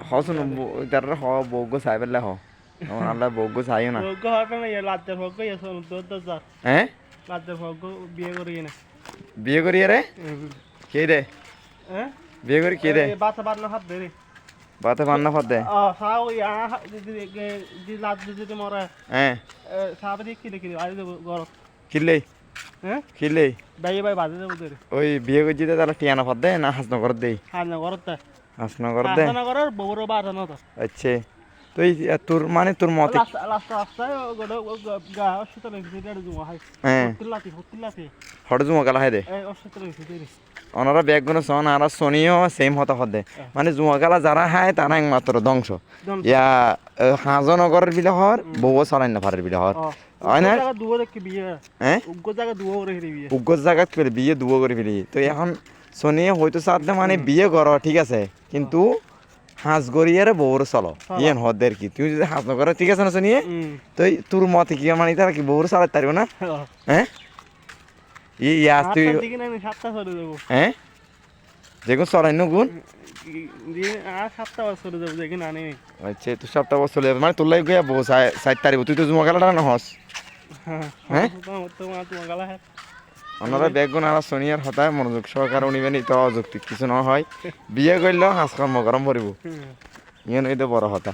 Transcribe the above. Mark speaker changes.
Speaker 1: হসুন তার বউগো চাই পেলে হ আল্লাহ বউগো চাইও না
Speaker 2: ভোগ্য হবে না লাজ্জার ভোগ্য ইয়ে শোন তোর যা
Speaker 1: হ্যাঁ
Speaker 2: লাজ্জার ভোগ্য বিয়ে করি না
Speaker 1: বিয়ে করি রে কে দে
Speaker 2: হ্যাঁ
Speaker 1: বিয়ে করি কে দে
Speaker 2: বাচ্চা বাড়লো হাত ধরে
Speaker 1: বাতে পান্না ফতে
Speaker 2: সাও ইয়া যে লাজ যদি মরা
Speaker 1: হ্যাঁ
Speaker 2: সাবে দিয়ে কিনে কিনে আই দেবো গরম
Speaker 1: কিলে
Speaker 2: হ্যাঁ
Speaker 1: কিলে
Speaker 2: ভাই ভাই বাজে দেবো ধরে
Speaker 1: ওই বিয়ে করছি তাহলে টিয়ানা ফত দে না হাসনগর দেই
Speaker 2: হার না করতে
Speaker 1: হাসনগর দে
Speaker 2: হার না করার বউরও বাজানো তো
Speaker 1: আচ্ছা তো এই তোর মানে তোর মতে
Speaker 2: রাস্তায় গোটা গা অসুস্থ লাগছে এটা জমা হয়
Speaker 1: হ্যাঁ
Speaker 2: হতিলাতি
Speaker 1: হঠাৎ জুমা গেলা হয় দে
Speaker 2: এই অসুস্থ লাগছে
Speaker 1: ওনারা ব্যাগ গুলো শোন আর সোনিও সেম হতা হদে মানে জুয়াগালা যারা হায় তারা একমাত্র ধ্বংস ইয়া হাজনগরের বিলে হর বউ চালাই না পারের বিলে হর হয় না
Speaker 2: দুয়ো দেখি বিয়ে
Speaker 1: হ্যাঁ
Speaker 2: উগ্র জায়গা দুয়ো করে বিয়ে
Speaker 1: উগ্র জায়গাত করে বিয়ে দুয়ো করে ফেলি তো এখন সোনিয়ে হয়তো সাথে মানে বিয়ে করো ঠিক আছে কিন্তু হাঁস গড়িয়ারে বউর চলো ইয়েন হদের কি তুই যদি হাঁস নগর ঠিক আছে না সোনিয়ে তো তোর মতে কি মানে তারা কি বউর চালাতে পারবো না হ্যাঁ ইয়াস তুই হ্যাঁ যেগুন চলাই নুগুন আচ্ছা তুই সপ্তাহ বছর চলে যাবে মানে তোর লাগে গিয়া বউ সাইড তারিব তুই তো জুমা খেলাটা না হস হ্যাঁ ওনারা বেগুন আর সোনিয়ার হতায় মনোযোগ সহকারে উনিবেন তো অযৌক্তিক কিছু না হয় বিয়ে করলেও হাঁস কর্ম গরম পড়ব ইয়ে নইতে বড় হতা